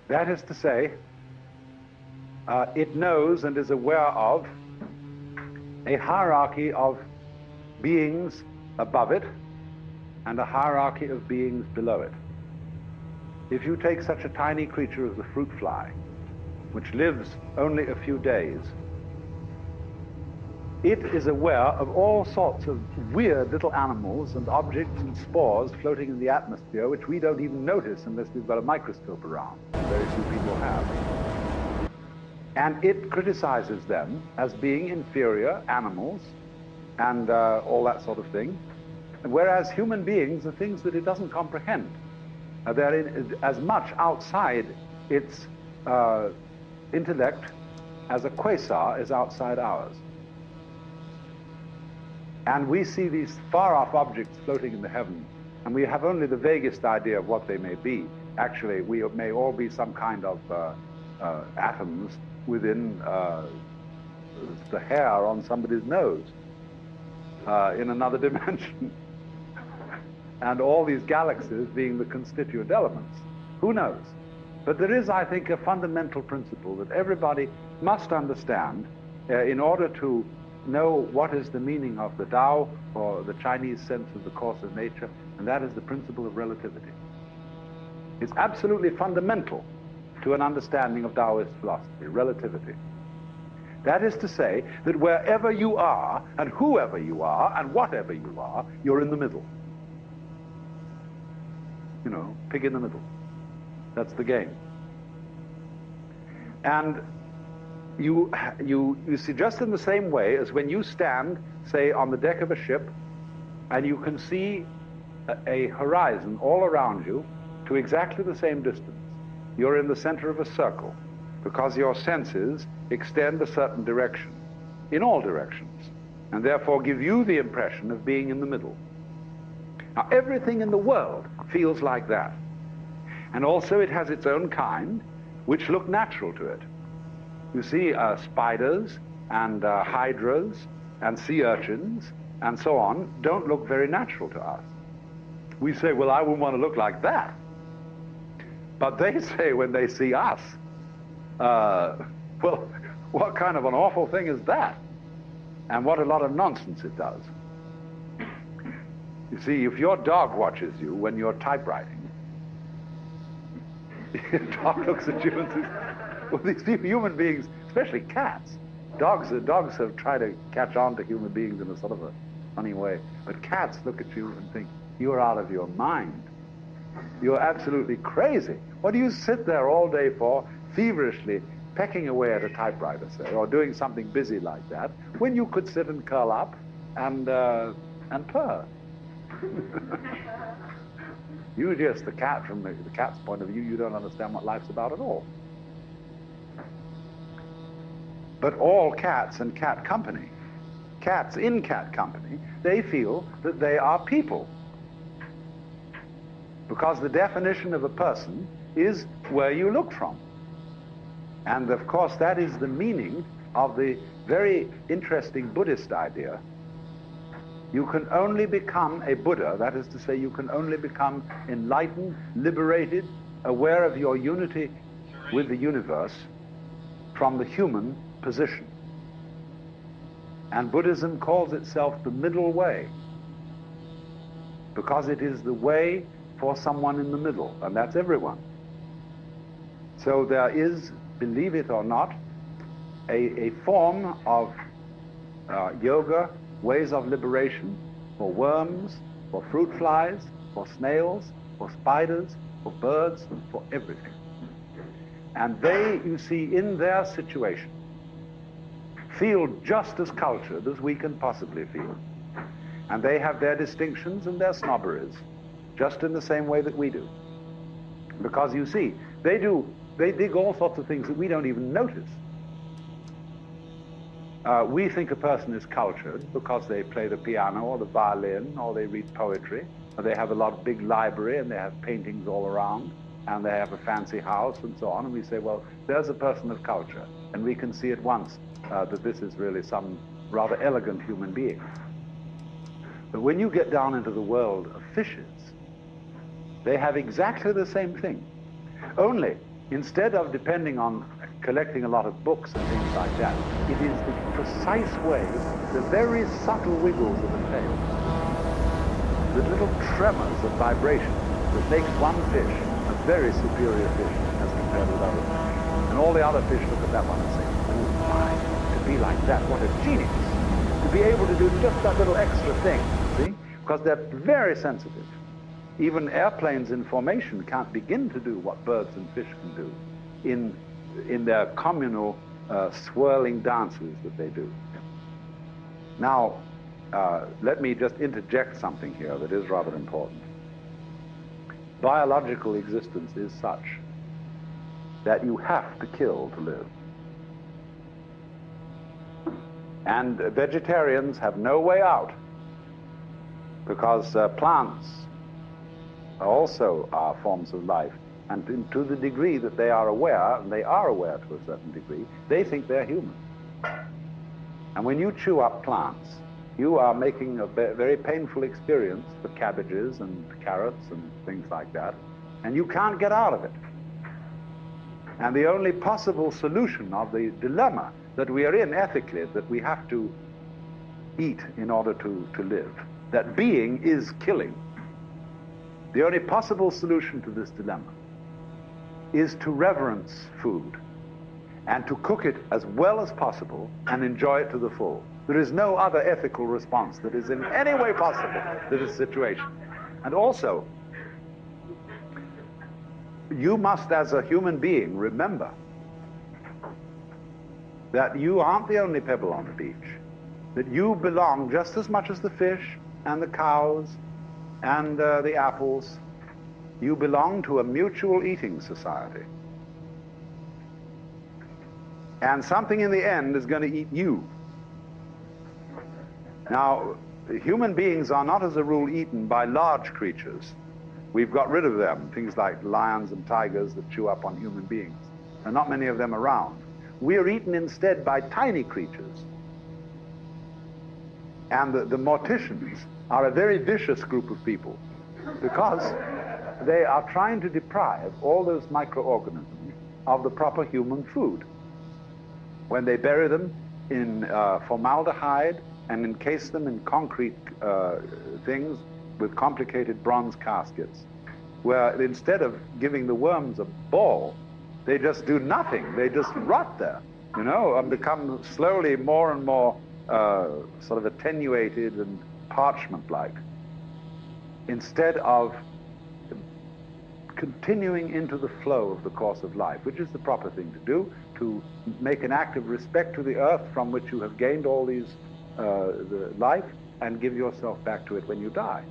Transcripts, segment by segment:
That is to say, it knows and is aware of a hierarchy of beings above it and a hierarchy of beings below it. If you take such a tiny creature as the fruit fly, which lives only a few days, it is aware of all sorts of weird little animals and objects and spores floating in the atmosphere, which we don't even notice unless we've got a microscope around. Very few people have. And it criticizes them as being inferior animals and all that sort of thing, whereas human beings are things that it doesn't comprehend. They're as much outside its intellect as a quasar is outside ours. And we see these far-off objects floating in the heavens, and we have only the vaguest idea of what they may be. Actually, we may all be some kind of atoms within the hair on somebody's nose in another dimension. And all these galaxies being the constituent elements. Who knows? But there is, I think, a fundamental principle that everybody must understand in order to know what is the meaning of the Tao, or the Chinese sense of the course of nature, and that is the principle of relativity. It's absolutely fundamental to an understanding of Taoist philosophy, relativity. That is to say that wherever you are, and whoever you are, and whatever you are, you're in the middle. You know, pig in the middle. That's the game. And you see, just in the same way as when you stand, say, on the deck of a ship, and you can see a horizon all around you to exactly the same distance. You're in the center of a circle because your senses extend a certain direction, in all directions, and therefore give you the impression of being in the middle. Now, everything in the world feels like that. And also it has its own kind, which look natural to it. You see, spiders and hydras and sea urchins and so on don't look very natural to us. We say, well, I wouldn't want to look like that. But they say when they see us, well, what kind of an awful thing is that? And what a lot of nonsense it does. You see, if your dog watches you when you're typewriting, your dog looks at you and says, well, these people, human beings, especially cats, dogs have tried to catch on to human beings in a sort of a funny way, but cats look at you and think, you're out of your mind. You're absolutely crazy. What do you sit there all day for, feverishly pecking away at a typewriter, say, or doing something busy like that, when you could sit and curl up and purr? You just, the cat, from the cat's point of view, you don't understand what life's about at all. But all cats and cat company, cats in cat company, they feel that they are people. Because the definition of a person is where you look from. And of course that is the meaning of the very interesting Buddhist idea. You can only become a Buddha, that is to say, you can only become enlightened, liberated, aware of your unity with the universe from the human position. And Buddhism calls itself the middle way, because it is the way for someone in the middle, and that's everyone. So there is, believe it or not, a form of yoga, ways of liberation for worms, for fruit flies, for snails, for spiders, for birds, for everything. And they, you see, in their situation, feel just as cultured as we can possibly feel. And they have their distinctions and their snobberies, just in the same way that we do. Because you see, they dig all sorts of things that we don't even notice. We think a person is cultured because they play the piano or the violin or they read poetry, or they have a lot of big library and they have paintings all around and they have a fancy house and so on, and we say, well, there's a person of culture, and we can see at once that this is really some rather elegant human being. But when you get down into the world of fishes, they have exactly the same thing, only Instead of depending on collecting a lot of books and things like that, it is the precise way, the very subtle wiggles of the tail, the little tremors of vibration that makes one fish a very superior fish as compared with other fish. And all the other fish look at that one and say, oh my, to be like that, what a genius. To be able to do just that little extra thing, see? Because they're very sensitive. Even airplanes in formation can't begin to do what birds and fish can do in their communal swirling dances that they do. Now, let me just interject something here that is rather important. Biological existence is such that you have to kill to live. And vegetarians have no way out, because plants also are forms of life, and to the degree that they are aware, and they are aware to a certain degree, they think they're human. And when you chew up plants, you are making a very painful experience for cabbages and carrots and things like that, and you can't get out of it. And the only possible solution of the dilemma that we are in ethically is that we have to eat in order to live, that being is killing. The only possible solution to this dilemma is to reverence food and to cook it as well as possible and enjoy it to the full. There is no other ethical response that is in any way possible to this situation. And also, you must, as a human being, remember that you aren't the only pebble on the beach, that you belong just as much as the fish and the cows and the apples. You belong to a mutual eating society. And something in the end is going to eat you. Now, human beings are not as a rule eaten by large creatures. We've got rid of them, things like lions and tigers that chew up on human beings. There are not many of them around. We are eaten instead by tiny creatures. And the morticians are a very vicious group of people, because they are trying to deprive all those microorganisms of the proper human food. When they bury them in formaldehyde and encase them in concrete things with complicated bronze caskets, where instead of giving the worms a ball, they just do nothing. They just rot there, you know, and become slowly more and more sort of attenuated and parchment-like, instead of continuing into the flow of the course of life, which is the proper thing to do, to make an act of respect to the earth from which you have gained all these the life, and give yourself back to it when you die.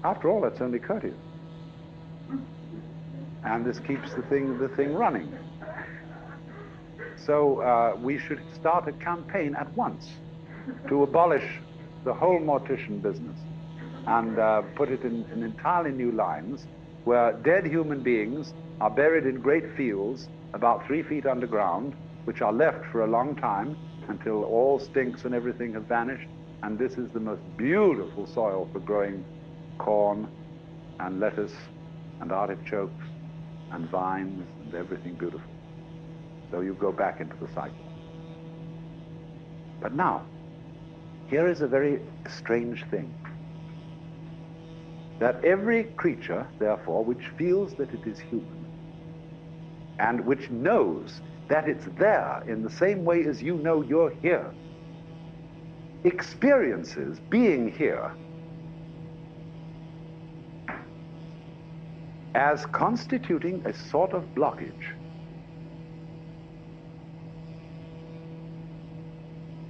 After all, that's only courteous. And this keeps the thing running. So we should start a campaign at once to abolish the whole mortician business and put it in entirely new lines, where dead human beings are buried in great fields about 3 feet underground, which are left for a long time until all stinks and everything have vanished, and this is the most beautiful soil for growing corn and lettuce and artichokes and vines and everything beautiful. So you go back into the cycle. But now, here is a very strange thing. That every creature, therefore, which feels that it is human, and which knows that it's there in the same way as you know you're here, experiences being here as constituting a sort of blockage.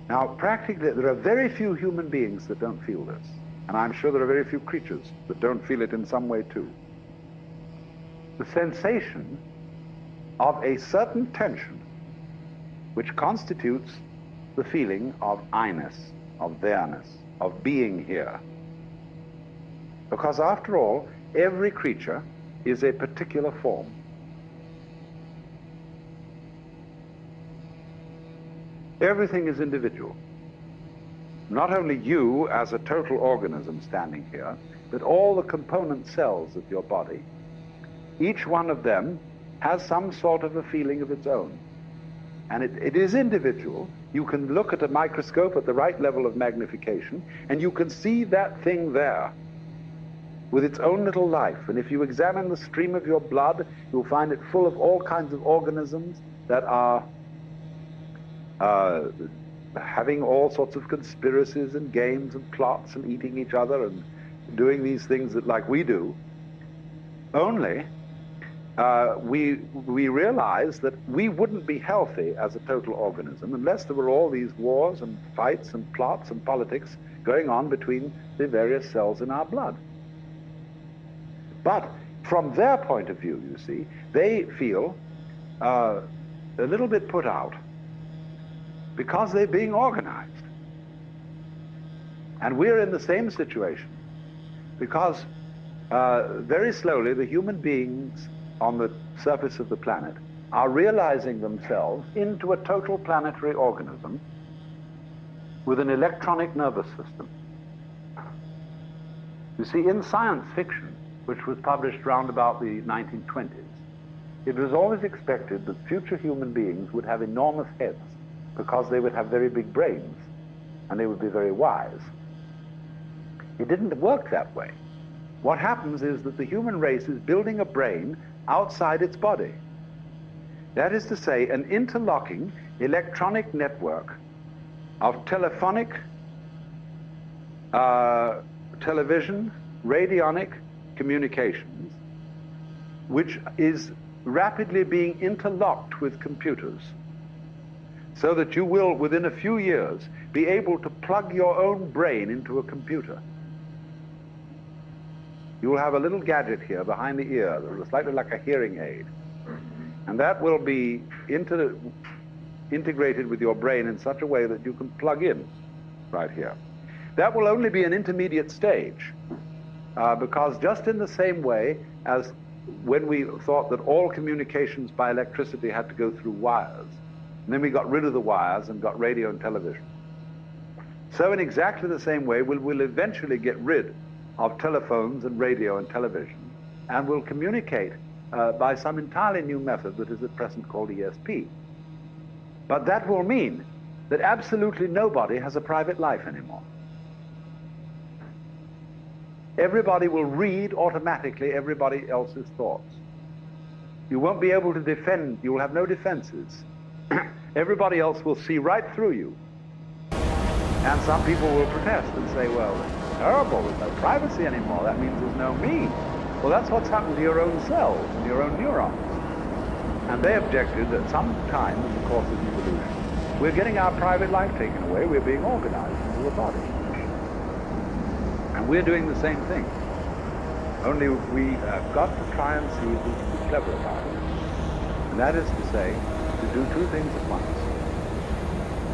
Now, practically, there are very few human beings that don't feel this. And I'm sure there are very few creatures that don't feel it in some way too. The sensation of a certain tension which constitutes the feeling of I-ness, of there-ness, of being here. Because after all, every creature is a particular form. Everything is individual. Not only you as a total organism standing here, but all the component cells of your body, each one of them has some sort of a feeling of its own. And it is individual. You can look at a microscope at the right level of magnification, and you can see that thing there with its own little life. And if you examine the stream of your blood, you'll find it full of all kinds of organisms that are having all sorts of conspiracies and games and plots and eating each other and doing these things that, like we do. Only we realize that we wouldn't be healthy as a total organism unless there were all these wars and fights and plots and politics going on between the various cells in our blood. But from their point of view, you see, they feel a little bit put out because they're being organized. And we're in the same situation because very slowly the human beings on the surface of the planet are realizing themselves into a total planetary organism with an electronic nervous system. You see, in science fiction, which was published round about the 1920s, it was always expected that future human beings would have enormous heads because they would have very big brains and they would be very wise. It didn't work that way. What happens is that the human race is building a brain outside its body. That is to say, an interlocking electronic network of telephonic, television, radionic communications, which is rapidly being interlocked with computers, so that you will, within a few years, be able to plug your own brain into a computer. You will have a little gadget here behind the ear that is slightly like a hearing aid, and that will be integrated with your brain in such a way that you can plug in right here. That will only be an intermediate stage, because just in the same way as when we thought that all communications by electricity had to go through wires, and then we got rid of the wires and got radio and television, so in exactly the same way we'll eventually get rid of telephones and radio and television, and will communicate by some entirely new method that is at present called ESP. But that will mean that absolutely nobody has a private life anymore. Everybody will read automatically everybody else's thoughts. You won't be able to defend, you will have no defenses. Everybody else will see right through you. And some people will protest and say, well, it's terrible, there's no privacy anymore, that means there's no me. Well, that's what's happened to your own cells and your own neurons. And they objected that sometime in the course of evolution, we're getting our private life taken away, we're being organized into a body. And we're doing the same thing. Only we have got to try and see if we can be clever about it. And that is to say, to do two things at once.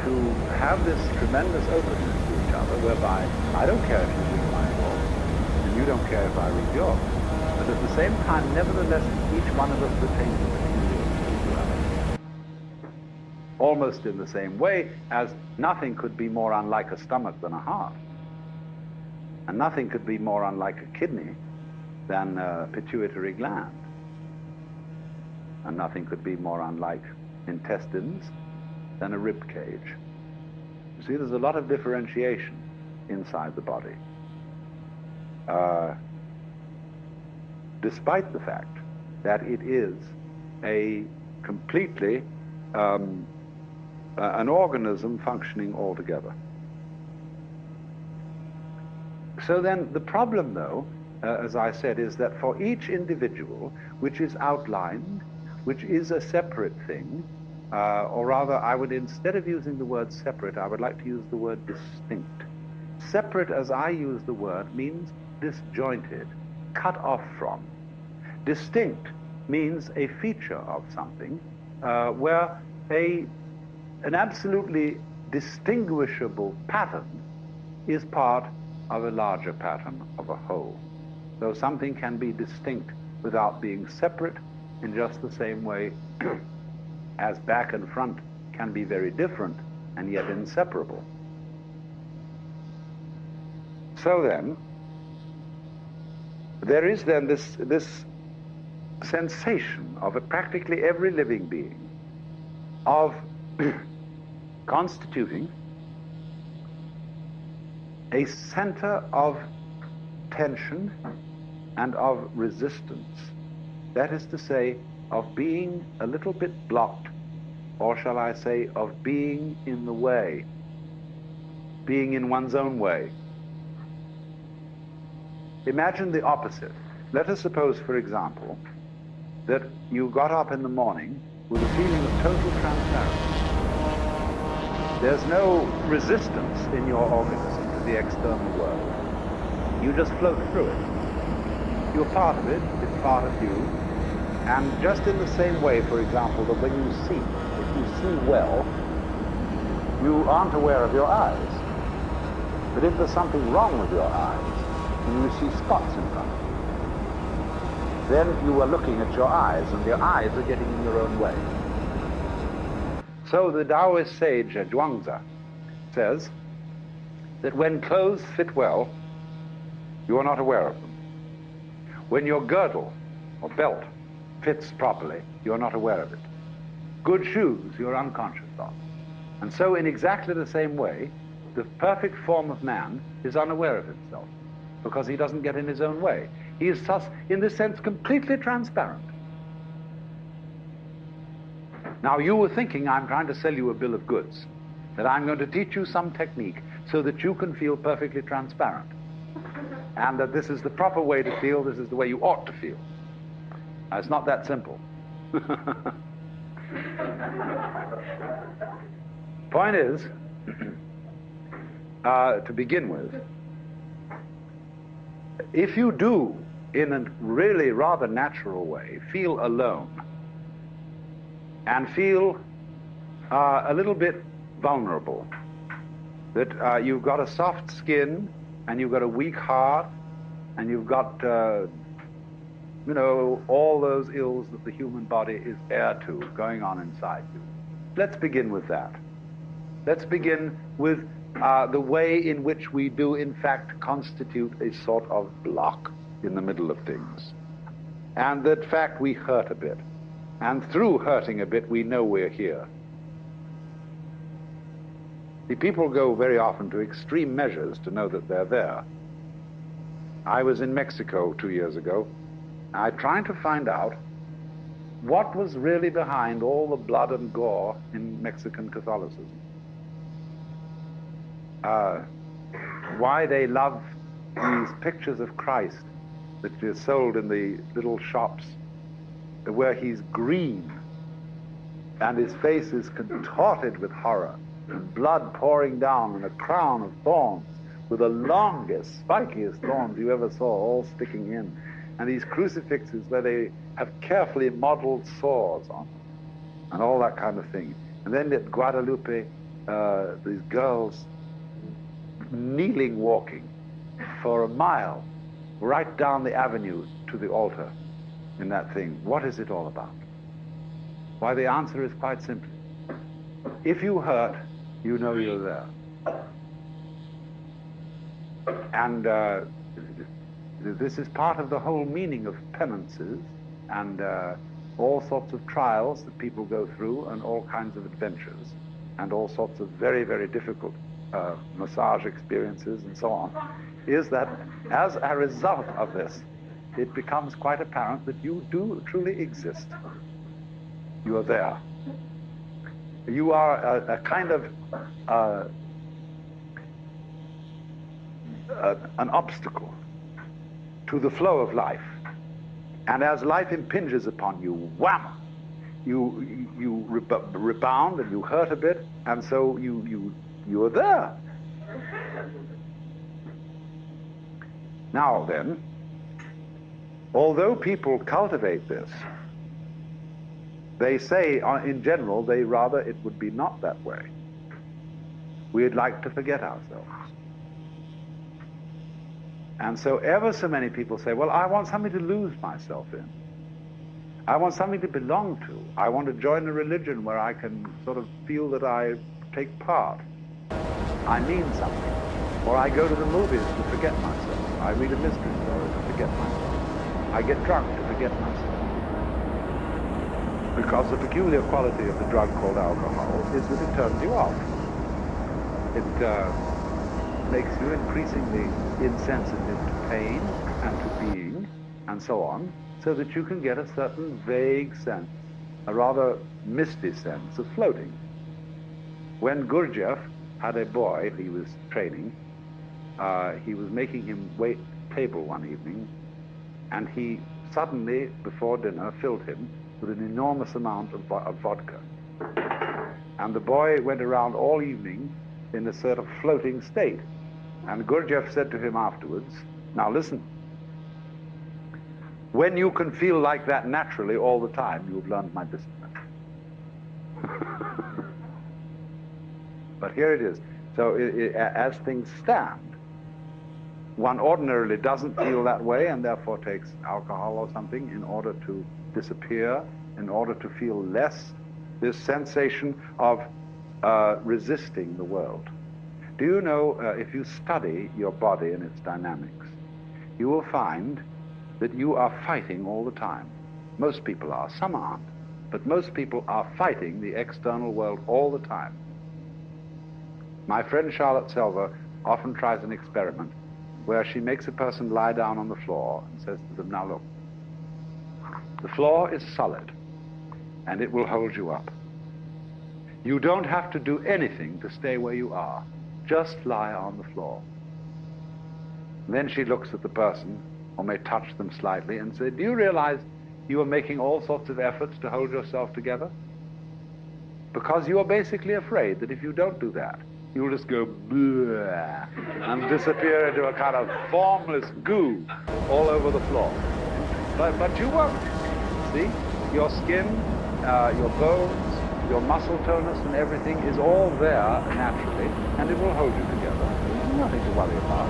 To have this tremendous openness to each other, whereby I don't care if you read my book, and you don't care if I read yours. But at the same time, nevertheless, each one of us retains the peculiarity. Almost in the same way as nothing could be more unlike a stomach than a heart. And nothing could be more unlike a kidney than a pituitary gland. And nothing could be more unlike intestines than a rib cage. You see, there's a lot of differentiation inside the body. Despite the fact that it is a completely an organism functioning altogether. So then the problem, though, as I said, is that for each individual, which is outlined, which is a separate thing, or rather, I would, instead of using the word separate, I would like to use the word distinct. Separate, as I use the word, means disjointed, cut off from. Distinct means a feature of something where an absolutely distinguishable pattern is part of a larger pattern of a whole. So something can be distinct without being separate in just the same way as back and front can be very different and yet inseparable. So then, there is then this sensation of practically every living being of constituting a center of tension and of resistance. That is to say, of being a little bit blocked, or shall I say, of being in the way, being in one's own way. Imagine the opposite. Let us suppose, for example, that you got up in the morning with a feeling of total transparency. There's no resistance in your organism to the external world. You just float through it. You're part of it, it's part of you. And just in the same way, for example, that when you see, if you see well, you aren't aware of your eyes. But if there's something wrong with your eyes, and you see spots in front of you, then you are looking at your eyes, and your eyes are getting in your own way. So the Taoist sage Zhuangzi says that when clothes fit well, you are not aware of them. When your girdle or belt fits properly, you are not aware of it. Good shoes, you are unconscious of. And so in exactly the same way, the perfect form of man is unaware of himself because he doesn't get in his own way. He is thus, in this sense, completely transparent. Now you were thinking I'm trying to sell you a bill of goods, that I'm going to teach you some technique so that you can feel perfectly transparent. And that this is the proper way to feel, this is the way you ought to feel. Now, it's not that simple. Point is, to begin with, if you do, in a really rather natural way, feel alone, and feel a little bit vulnerable, that you've got a soft skin, and you've got a weak heart, and you've got, you know, all those ills that the human body is heir to going on inside you. Let's begin with that. Let's begin with the way in which we do, in fact, constitute a sort of block in the middle of things. And that fact we hurt a bit. And through hurting a bit, we know we're here. See, people go very often to extreme measures to know that they're there. I was in Mexico 2 years ago. I tried to find out what was really behind all the blood and gore in Mexican Catholicism. Why they love these pictures of Christ that are sold in the little shops, where he's green and his face is contorted with horror, and blood pouring down, and a crown of thorns with the longest, spikiest thorns you ever saw, all sticking in, and these crucifixes where they have carefully modeled swords on them, and all that kind of thing. And then at Guadalupe, these girls kneeling, walking for a mile right down the avenue to the altar in that thing. What is it all about? Why, the answer is quite simply, if you hurt, you know you're there. And this is part of the whole meaning of penances and all sorts of trials that people go through, and all kinds of adventures, and all sorts of very, very difficult massage experiences and so on, is that as a result of this, it becomes quite apparent that you do truly exist. You are there. You are a kind of an obstacle to the flow of life. And as life impinges upon you, wham! You rebound and you hurt a bit, and so you are there. Now then, although people cultivate this, they say, in general, they rather it would be not that way. We'd like to forget ourselves. And so ever so many people say, well, I want something to lose myself in. I want something to belong to. I want to join a religion where I can sort of feel that I take part. I mean something. Or I go to the movies to forget myself. I read a mystery story to forget myself. I get drunk to forget myself. Because the peculiar quality of the drug called alcohol is that it turns you off. It makes you increasingly insensitive to pain and to being and so on, so that you can get a certain vague sense, a rather misty sense of floating. When Gurdjieff had a boy he was training, he was making him wait table one evening, and he suddenly, before dinner, filled him with an enormous amount of vodka. And the boy went around all evening in a sort of floating state. And Gurdjieff said to him afterwards, now listen, when you can feel like that naturally all the time, you've learned my discipline. But here it is. So as things stand, one ordinarily doesn't feel that way and therefore takes alcohol or something in order to disappear, in order to feel less this sensation of resisting the world. Do you know, if you study your body and its dynamics, you will find that you are fighting all the time. Most people are, some aren't, but most people are fighting the external world all the time. My friend Charlotte Selver often tries an experiment where she makes a person lie down on the floor and says to them, now look, the floor is solid and it will hold you up. You don't have to do anything to stay where you are. Just lie on the floor. And then she looks at the person, or may touch them slightly, and say, do you realize you are making all sorts of efforts to hold yourself together? Because you are basically afraid that if you don't do that, you'll just go bleh, and disappear into a kind of formless goo all over the floor. But you won't. See? Your skin, your bones, your muscle tonus and everything is all there naturally, and it will hold you together. There's nothing to worry about.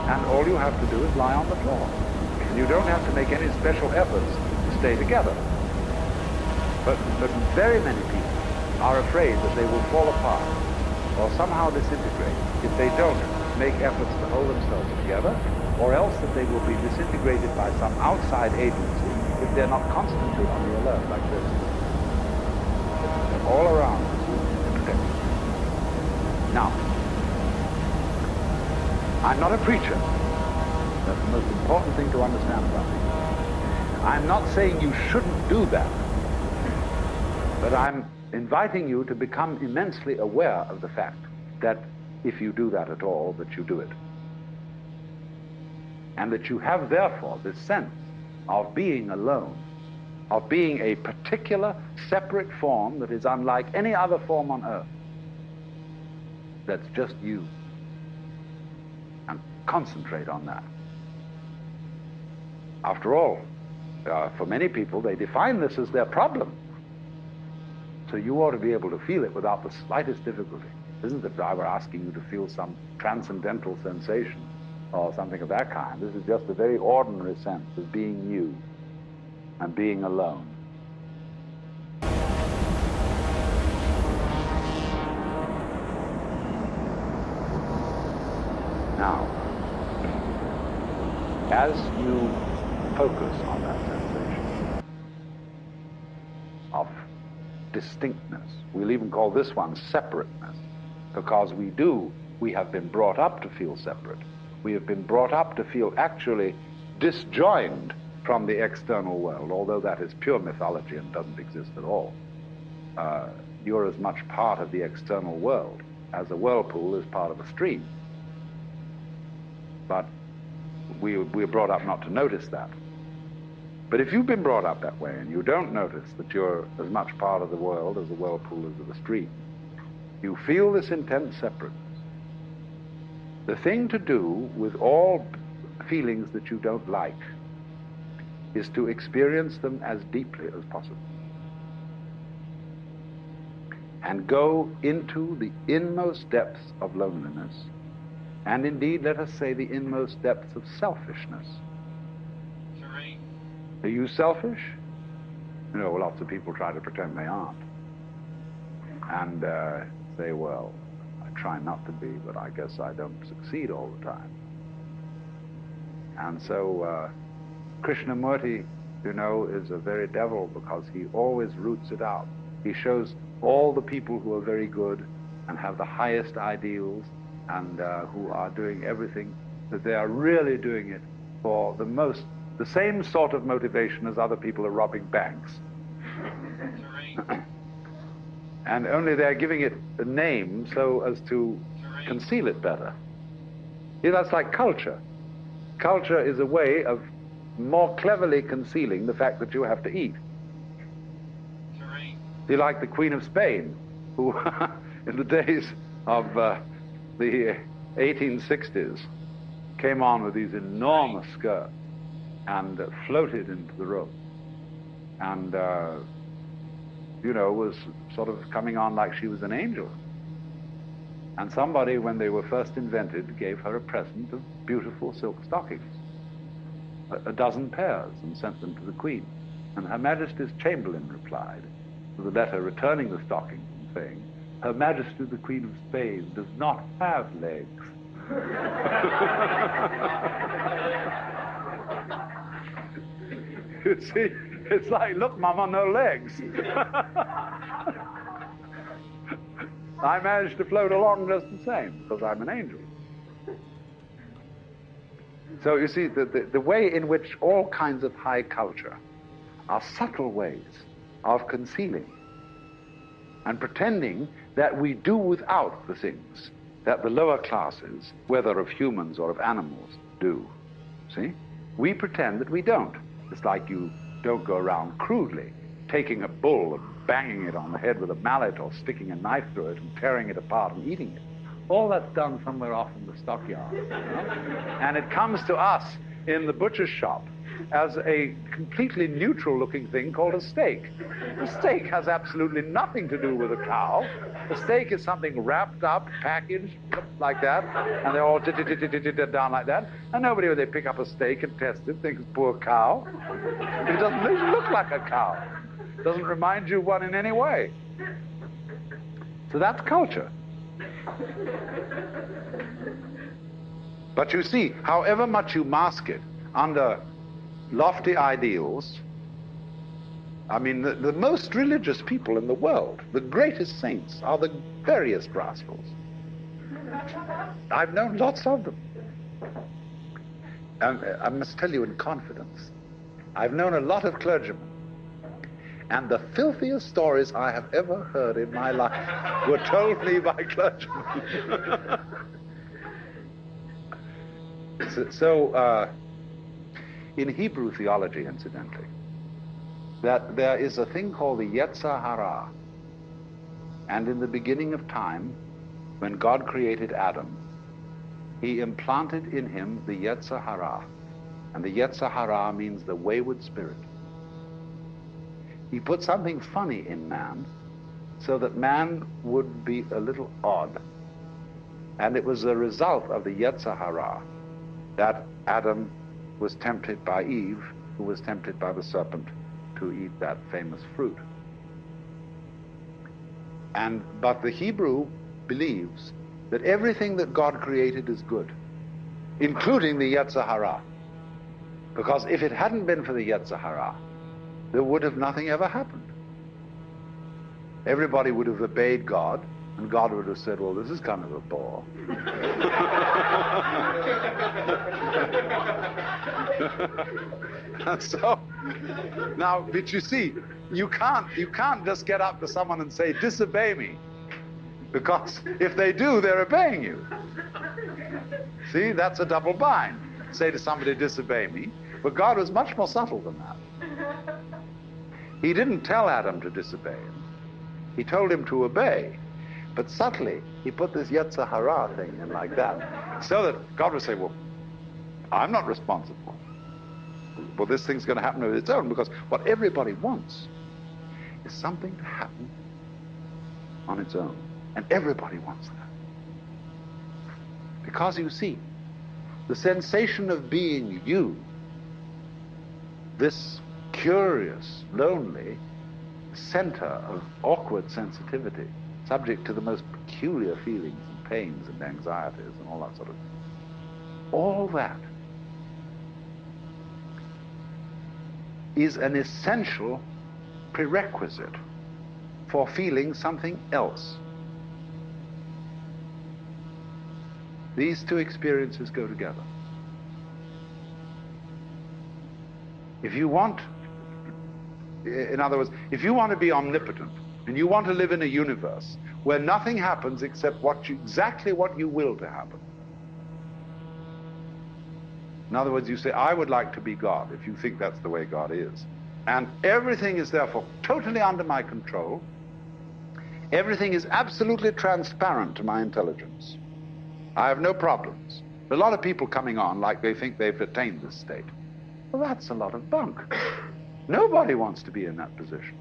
And all you have to do is lie on the floor. And you don't have to make any special efforts to stay together. But very many people are afraid that they will fall apart or somehow disintegrate if they don't make efforts to hold themselves together, or else that they will be disintegrated by some outside agency if they're not constantly on the alert like this. All around. Now, I'm not a preacher. That's the most important thing to understand about me. I'm not saying you shouldn't do that, but I'm inviting you to become immensely aware of the fact that if you do that at all, that you do it. And that you have, therefore, this sense of being alone, of being a particular separate form that is unlike any other form on earth. That's just you. And concentrate on that. After all, for many people, they define this as their problem. So you ought to be able to feel it without the slightest difficulty. It isn't that I were asking you to feel some transcendental sensation or something of that kind. This is just a very ordinary sense of being you and being alone. Now, as you focus on that sensation of distinctness, we'll even call this one separateness, because we have been brought up to feel separate. We have been brought up to feel actually disjoined from the external world, although that is pure mythology and doesn't exist at all. You're as much part of the external world as a whirlpool is part of a stream. But we're brought up not to notice that. But if you've been brought up that way and you don't notice that you're as much part of the world as a whirlpool is of a stream, you feel this intense separateness. The thing to do with all feelings that you don't like is to experience them as deeply as possible. And go into the inmost depths of loneliness, and indeed, let us say, the inmost depths of selfishness. Are you selfish? You know, lots of people try to pretend they aren't. And say, well, I try not to be, but I guess I don't succeed all the time. And so Krishnamurti you know, is a very devil, because he always roots it out. He shows all the people who are very good and have the highest ideals and who are doing everything, that they are really doing it for the same sort of motivation as other people are robbing banks. And only they're giving it a name so as to conceal it better. See, that's like culture. Culture is a way of more cleverly concealing the fact that you have to eat. See, like the Queen of Spain, who in the days of the 1860s came on with these enormous skirts and floated into the room, and you know, was sort of coming on like she was an angel. And somebody, when they were first invented, gave her a present of beautiful silk stockings, a dozen pairs, and sent them to the Queen. And Her Majesty's Chamberlain replied to the letter returning the stockings and saying, "Her Majesty the Queen of Spain does not have legs." You see, it's like, look, Mama, no legs. I managed to float along just the same because I'm an angel. So you see, the way in which all kinds of high culture are subtle ways of concealing and pretending that we do without the things that the lower classes, whether of humans or of animals, do. See? We pretend that we don't. It's like you don't go around crudely taking a bull and banging it on the head with a mallet or sticking a knife through it and tearing it apart and eating it. All that's done somewhere off in the stockyard. You know? And it comes to us in the butcher's shop as a completely neutral-looking thing called a steak. The steak has absolutely nothing to do with a cow. The steak is something wrapped up, packaged like that, and they're all down like that. And nobody, when they pick up a steak and test it, thinks, poor cow. It doesn't look like a cow. It doesn't remind you of one in any way. So that's culture. But you see, however much you mask it under lofty ideals, I mean, the most religious people in the world, the greatest saints, are the veriest rascals. I've known lots of them. I must tell you in confidence, I've known a lot of clergymen, and the filthiest stories I have ever heard in my life were told me by clergymen. In Hebrew theology, incidentally, that there is a thing called the Yetzer Hara. And in the beginning of time, when God created Adam, he implanted in him the Yetzer Hara. And the Yetzer Hara means the wayward spirit. He put something funny in man so that man would be a little odd. And it was a result of the Yetzer Hara that Adam was tempted by Eve, who was tempted by the serpent to eat that famous fruit. But the Hebrew believes that everything that God created is good, including the Yetzer Hara. Because if it hadn't been for the Yetzer Hara, there would have nothing ever happened. Everybody would have obeyed God, and God would have said, well, this is kind of a bore. And so, now, but you see, you can't just get up to someone and say, disobey me. Because if they do, they're obeying you. See, that's a double bind. Say to somebody, disobey me. But God was much more subtle than that. He didn't tell Adam to disobey him. He told him to obey. But subtly, he put this Yetzer Hara thing in like that, so that God would say, well, I'm not responsible. Well, this thing's going to happen of its own, because what everybody wants is something to happen on its own. And everybody wants that. Because you see, the sensation of being you, this curious, lonely center of awkward sensitivity, subject to the most peculiar feelings and pains and anxieties and all that sort of thing. All that is an essential prerequisite for feeling something else. These two experiences go together. If you want, in other words, if you want to be omnipotent and you want to live in a universe where nothing happens except exactly what you will to happen. In other words, you say, I would like to be God, if you think that's the way God is. And everything is therefore totally under my control. Everything is absolutely transparent to my intelligence. I have no problems. A lot of people coming on like they think they've attained this state. Well, that's a lot of bunk. Nobody wants to be in that position,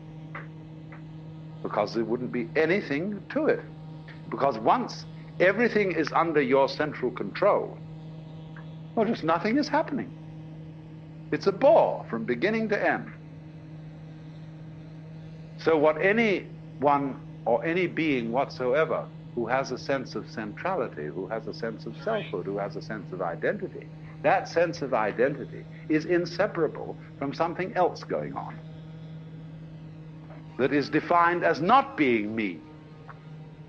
because there wouldn't be anything to it. Because once everything is under your central control, well, just nothing is happening. It's a bore from beginning to end. So what anyone or any being whatsoever who has a sense of centrality, who has a sense of selfhood, who has a sense of identity, that sense of identity is inseparable from something else going on that is defined as not being me,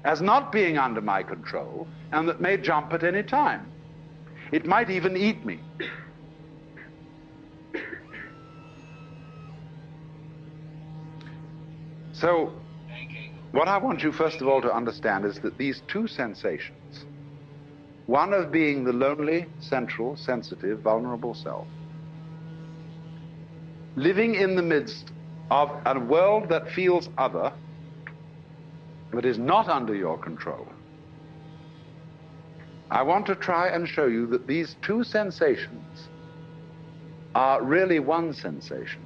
as not being under my control, and that may jump at any time. It might even eat me. So, what I want you first of all to understand is that these two sensations, one of being the lonely, central, sensitive, vulnerable self, living in the midst of a world that feels other, but is not under your control. I want to try and show you that these two sensations are really one sensation,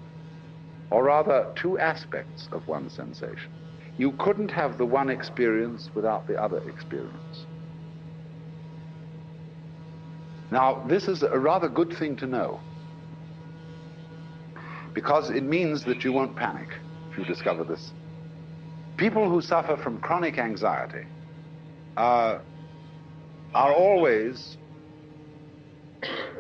or rather two aspects of one sensation. You couldn't have the one experience without the other experience. Now, this is a rather good thing to know, because it means that you won't panic if you discover this. People who suffer from chronic anxiety are always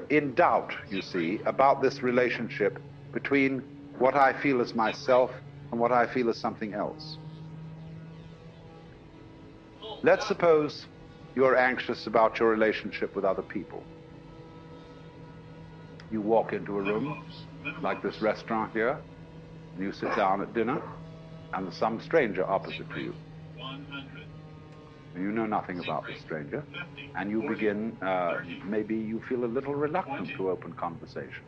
in doubt, you see, about this relationship between what I feel as myself and what I feel as something else. Let's suppose you're anxious about your relationship with other people. You walk into a room like this restaurant here, and you sit down at dinner, and there's some stranger opposite to you. You know nothing about this stranger, and you begin, maybe you feel a little reluctant to open conversation.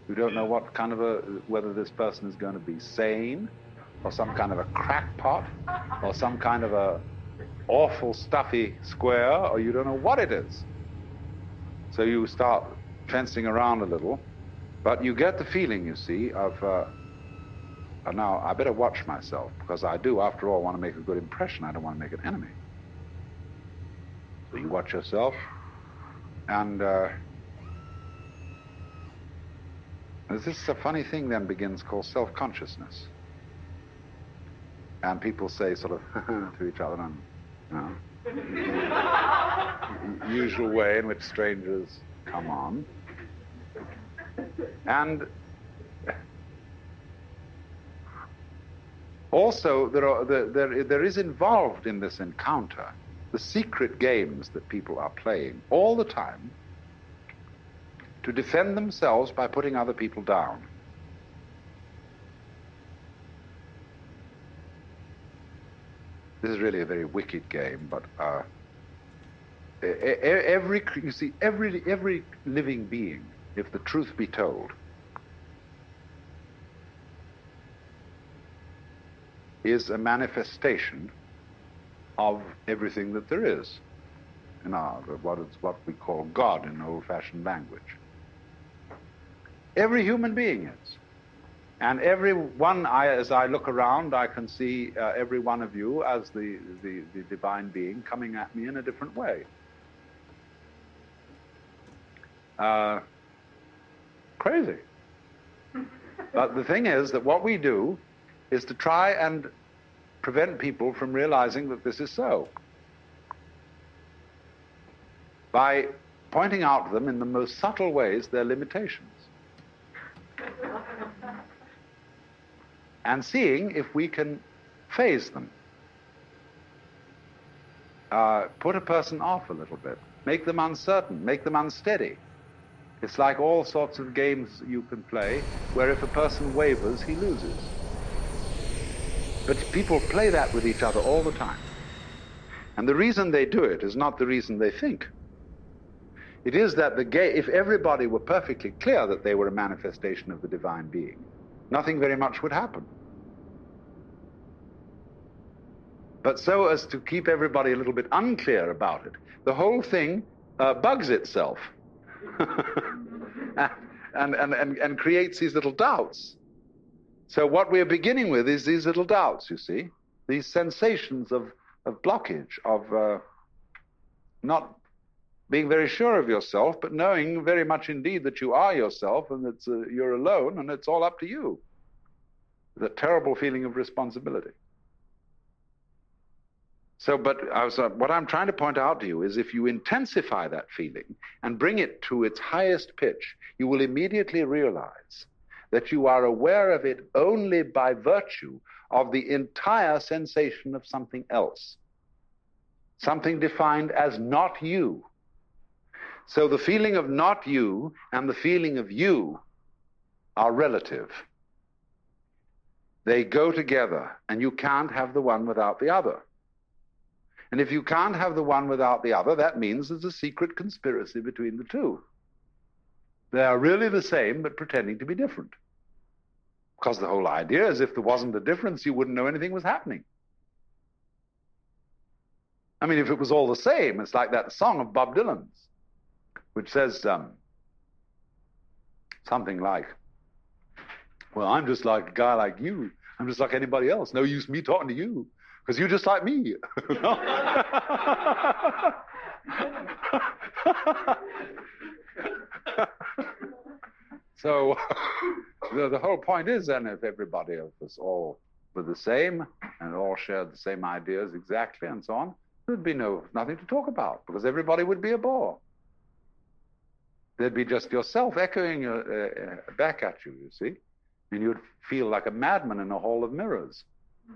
You don't know what kind of whether this person is going to be sane, or some kind of a crackpot, or some kind of a awful stuffy square, or you don't know what it is. So you start fencing around a little, but you get the feeling, you see, of, now I better watch myself, because I do, after all, want to make a good impression. I don't want to make an enemy. So you watch yourself, and this is a funny thing then begins called self-consciousness. And people say sort of to each other, usual way in which strangers come on. And also there is involved in this encounter the secret games that people are playing all the time to defend themselves by putting other people down. This is really a very wicked game, but you see, every living being, if the truth be told, is a manifestation of everything that there is in what we call God in old-fashioned language. Every human being is. And every one, as I look around, I can see every one of you as the divine being coming at me in a different way. Crazy. But the thing is that what we do is to try and prevent people from realizing that this is so, by pointing out to them in the most subtle ways their limitations. and seeing if we can phase them. Put a person off a little bit, make them uncertain, make them unsteady. It's like all sorts of games you can play where if a person wavers, he loses. But people play that with each other all the time. And the reason they do it is not the reason they think. It is that if everybody were perfectly clear that they were a manifestation of the divine being, nothing very much would happen. But so as to keep everybody a little bit unclear about it, the whole thing bugs itself and creates these little doubts. So what we're beginning with is these little doubts, you see, these sensations of blockage, of not being very sure of yourself, but knowing very much indeed that you are yourself and that you're alone and it's all up to you. The terrible feeling of responsibility. So, but what I'm trying to point out to you is if you intensify that feeling and bring it to its highest pitch, you will immediately realize that you are aware of it only by virtue of the entire sensation of something else, something defined as not you. So the feeling of not you and the feeling of you are relative. They go together, and you can't have the one without the other. And if you can't have the one without the other, that means there's a secret conspiracy between the two. They are really the same, but pretending to be different. Because the whole idea is if there wasn't a difference, you wouldn't know anything was happening. I mean, if it was all the same, it's like that song of Bob Dylan's, which says something like, well, I'm just like a guy like you. I'm just like anybody else. No use me talking to you, because you're just like me. So the whole point is then if everybody of us all were the same and all shared the same ideas exactly and so on, there'd be nothing to talk about because everybody would be a bore. There'd be just yourself echoing back at you, you see, and you'd feel like a madman in a hall of mirrors.